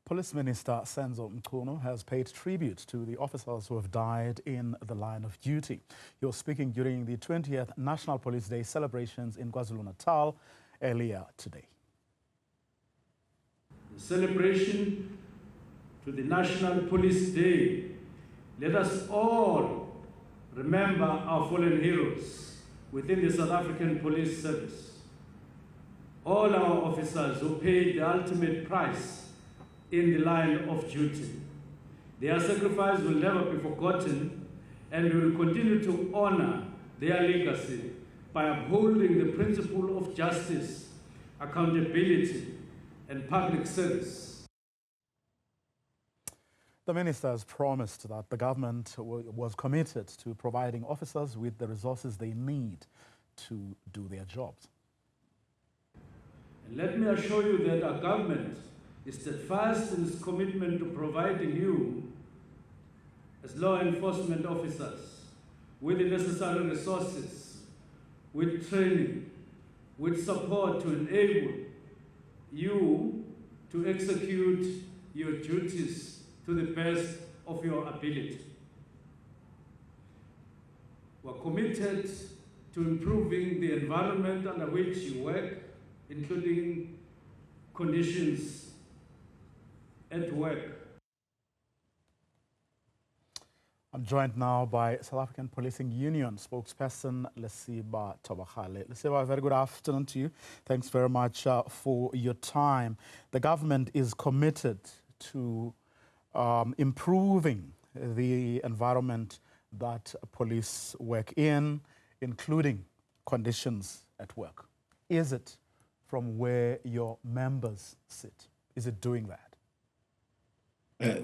Police Minister Senzo Mchunu has paid tribute to the officers who have died in the line of duty. He was speaking during the 20th National Police Day celebrations in KwaZulu-Natal earlier today. The celebration to the National Police Day, let us all remember our fallen heroes within the South African Police Service. All our officers who paid the ultimate price in the line of duty. Their sacrifice will never be forgotten, and we will continue to honor their legacy by upholding the principle of justice, accountability, and public service. The minister has promised that the government was committed to providing officers with the resources they need to do their jobs. And let me assure you that our government is steadfast in its commitment to providing you, as law enforcement officers, with the necessary resources, with training, with support to enable you to execute your duties to the best of your ability. We're committed to improving the environment under which you work, including conditions at work. I'm joined now by South African Policing Union spokesperson Lesiba Thobakgale. Lesiba, a very good afternoon to you. Thanks very much for your time. The government is committed to improving the environment that police work in, including conditions at work. Is it from where your members sit? Is it doing that?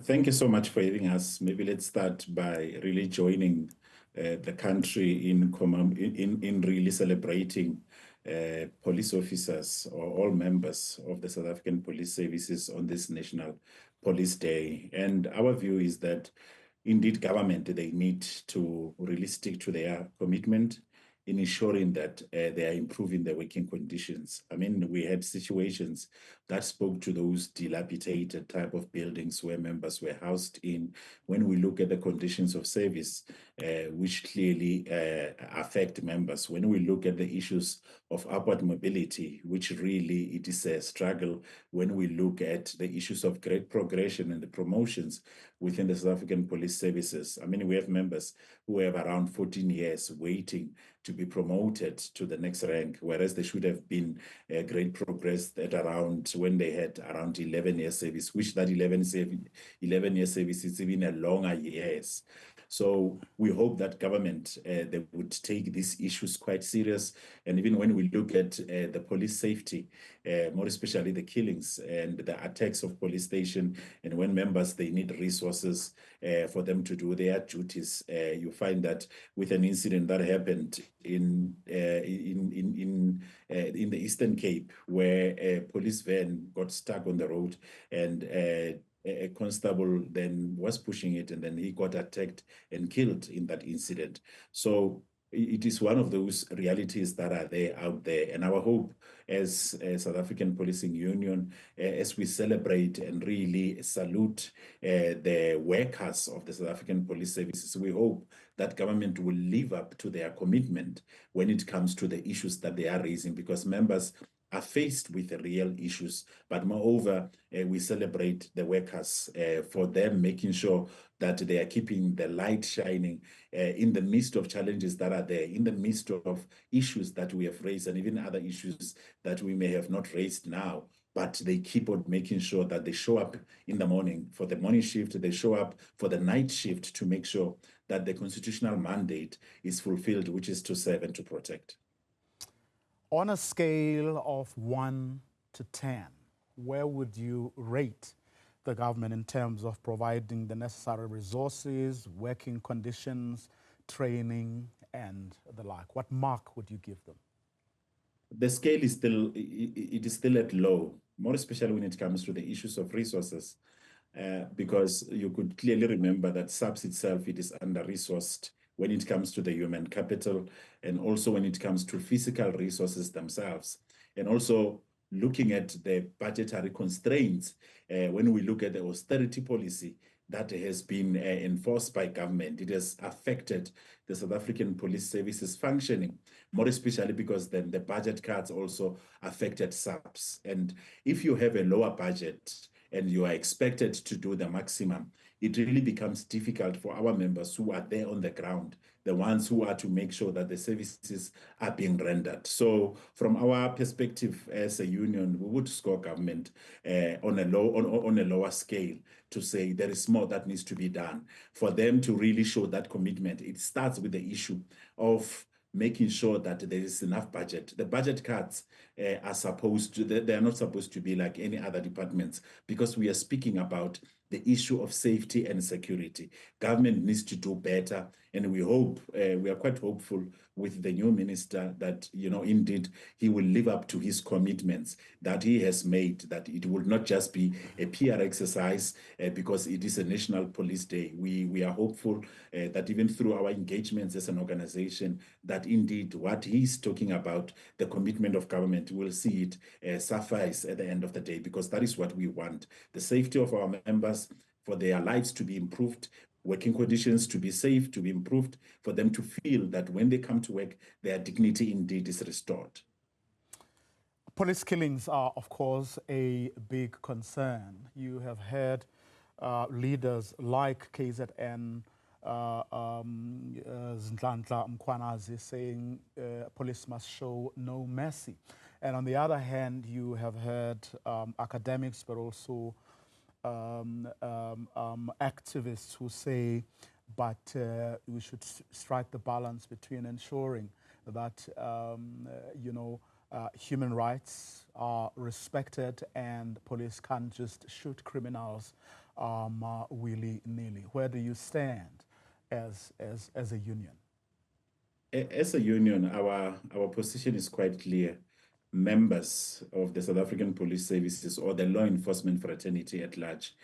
Thank you so much for having us. Maybe let's start by really joining the country in really celebrating police officers or all members of the South African Police Services on this National Police Day. And our view is that indeed government, they need to really stick to their commitment in ensuring that they are improving their working conditions. I mean, we had situations that spoke to those dilapidated type of buildings where members were housed in. When we look at the conditions of service, which clearly affect members, when we look at the issues of upward mobility, which really it is a struggle, when we look at the issues of great progression and the promotions within the South African Police Services. I mean, we have members who have around 14 years waiting to be promoted to the next rank, whereas they should have been great progress at around when they had around 11 years service, which that 11 year service is even a longer years. So we hope that government, they would take these issues quite serious. And even when we look at the police safety, more especially the killings and the attacks of police station, and when members, they need resources for them to do their duties, you find that with an incident that happened in the Eastern Cape, where a police van got stuck on the road and a constable then was pushing it, and then he got attacked and killed in that incident. So it is one of those realities that are there out there. And our hope as a South African Policing Union, as we celebrate and really salute the workers of the South African Police Services, we hope that government will live up to their commitment when it comes to the issues that they are raising, because members are faced with the real issues. But moreover, we celebrate the workers for them making sure that they are keeping the light shining in the midst of challenges that are there, in the midst of issues that we have raised, and even other issues that we may have not raised now. But they keep on making sure that they show up in the morning for the morning shift, they show up for the night shift to make sure that the constitutional mandate is fulfilled, which is to serve and to protect. On a scale of 1 to 10, where would you rate the government in terms of providing the necessary resources, working conditions, training, and the like? What mark would you give them? The scale is still, it is still at low, more especially when it comes to the issues of resources, because you could clearly remember that SAPS itself, it is under-resourced when it comes to the human capital, and also when it comes to physical resources themselves. And also looking at the budgetary constraints, when we look at the austerity policy that has been enforced by government, it has affected the South African Police Service's functioning, more especially because then the budget cuts also affected SAPS. And if you have a lower budget and you are expected to do the maximum, it really becomes difficult for our members who are there on the ground, the ones who are to make sure that the services are being rendered. So from our perspective as a union, we would score government on a lower scale to say there is more that needs to be done. For them to really show that commitment, it starts with the issue of making sure that there is enough budget. The budget cuts are supposed to, they are not supposed to be like any other departments, because we are speaking about the issue of safety and security. Government needs to do better, and we hope, we are quite hopeful with the new minister that, you know, indeed he will live up to his commitments that he has made, that it will not just be a PR exercise because it is a National Police Day. We are hopeful that even through our engagements as an organization, that indeed what he's talking about, the commitment of government, will see it suffice at the end of the day, because that is what we want. The safety of our members, for their lives to be improved, working conditions to be safe, to be improved, for them to feel that when they come to work, their dignity indeed is restored. Police killings are, of course, a big concern. You have heard leaders like KZN, Nhlanhla Mkhwanazi, saying police must show no mercy. And on the other hand, you have heard academics, but also activists who say, but we should strike the balance between ensuring that, you know, human rights are respected and police can't just shoot criminals willy-nilly. Where do you stand as a union? As a union, our position is quite clear. Members of the South African Police Services or the law enforcement fraternity at large,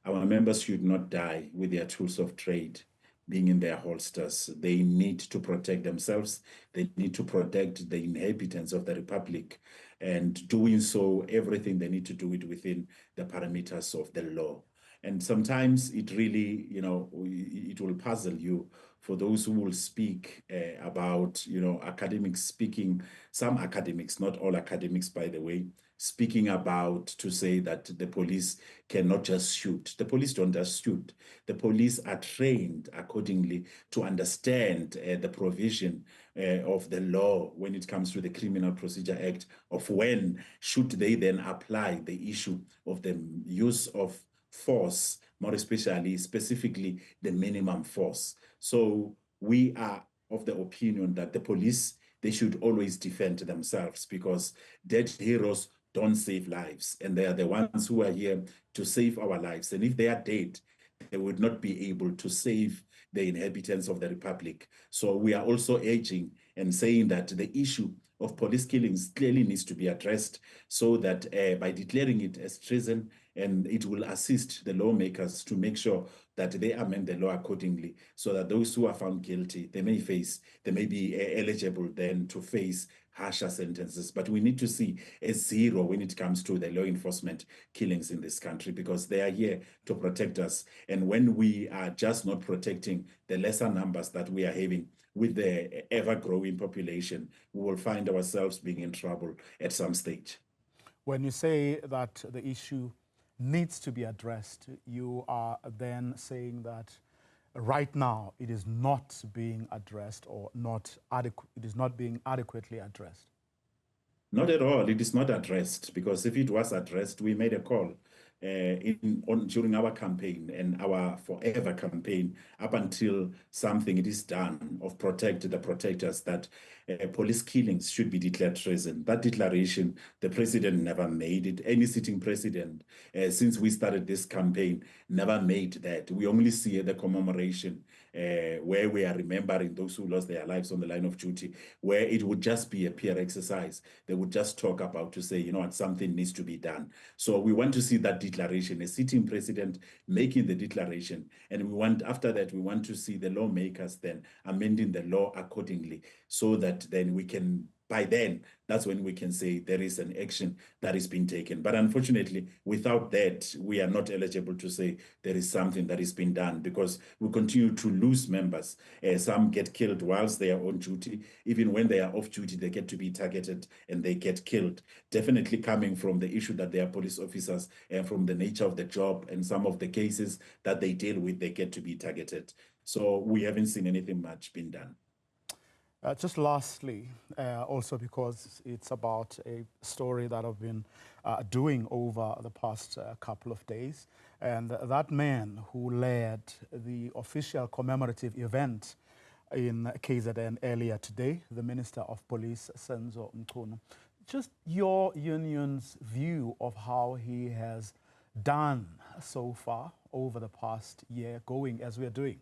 our members should not die with their tools of trade being in their holsters. They need to protect themselves. They need to protect the inhabitants of the Republic, and doing so, everything they need to do it within the parameters of the law. And sometimes it really, you know, it will puzzle you for those who will speak about, you know, academics speaking, some academics, not all academics, by the way, speaking about to say that the police cannot just shoot. The police don't just shoot. The police are trained accordingly to understand the provision of the law when it comes to the Criminal Procedure Act, of when should they then apply the issue of the use of force, more especially, specifically the minimum force. So we are of the opinion that the police, they should always defend themselves, because dead heroes don't save lives, and they are the ones who are here to save our lives. And if they are dead, they would not be able to save the inhabitants of the Republic. So we are also urging and saying that the issue of police killings clearly needs to be addressed, so that by declaring it as treason, and it will assist the lawmakers to make sure that they amend the law accordingly, so that those who are found guilty, they may be eligible then to face harsher sentences. But we need to see a zero when it comes to the law enforcement killings in this country, because they are here to protect us. And when we are just not protecting the lesser numbers that we are having with the ever-growing population, we will find ourselves being in trouble at some stage. When you say that the issue needs to be addressed, you are then saying that right now it is not being addressed, or it is not being adequately addressed? Not at all. It is not addressed, because if it was addressed, we made a call during our campaign and our forever campaign, up until something it is done of protect the protectors, that police killings should be declared treason. That declaration, the president never made it. Any sitting president, since we started this campaign, never made that. We only see the commemoration where we are remembering those who lost their lives on the line of duty, where it would just be a PR exercise. They would just talk about to say, you know what, something needs to be done. So we want to see that declaration, a sitting president making the declaration. And we want, after that, we want to see the lawmakers then amending the law accordingly, so that then we can by then, that's when we can say there is an action that is being taken. But unfortunately, without that, we are not eligible to say there is something that is being done, because we continue to lose members. Some get killed whilst they are on duty. Even when they are off duty, they get to be targeted and they get killed. Definitely coming from the issue that they are police officers and from the nature of the job and some of the cases that they deal with, they get to be targeted. So we haven't seen anything much being done. Just lastly, also because it's about a story that I've been doing over the past couple of days, and that man who led the official commemorative event in KZN earlier today, the Minister of Police, Senzo Mchunu. Just your union's view of how he has done so far over the past year, going as we are doing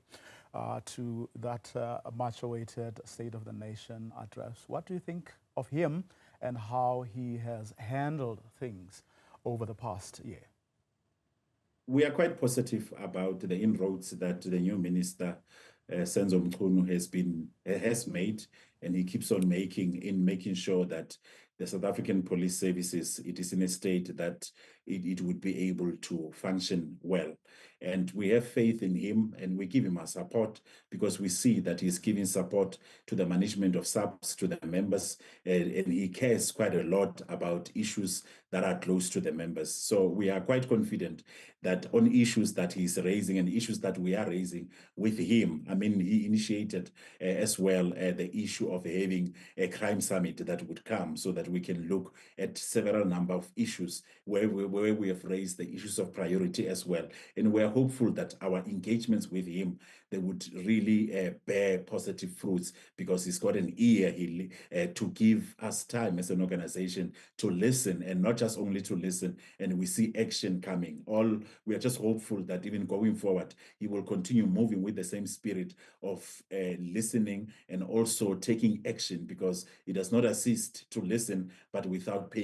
to that much-awaited State of the Nation address. What do you think of him and how he has handled things over the past year? We are quite positive about the inroads that the new minister, Senzo Mchunu, has made, and he keeps on making, in making sure that the South African Police Services, it is in a state that it would be able to function well. And we have faith in him, and we give him our support, because we see that he's giving support to the management of SAPS, to the members, and he cares quite a lot about issues that are close to the members. So we are quite confident that on issues that he's raising and issues that we are raising with him, I mean, he initiated as well the issue of having a crime summit that would come, so that we can look at several number of issues where we have raised the issues of priority as well. And we're hopeful that our engagements with him, they would really bear positive fruits, because he's got an ear to give us time as an organization to listen, and not just only to listen, and we see action coming. We are just hopeful that even going forward, he will continue moving with the same spirit of listening and also taking action, because it does not assist to listen, but without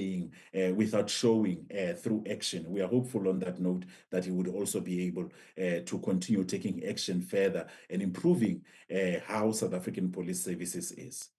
without showing through action. We are hopeful on that note that he would also be able to continue taking action further and improving how South African Police Services is.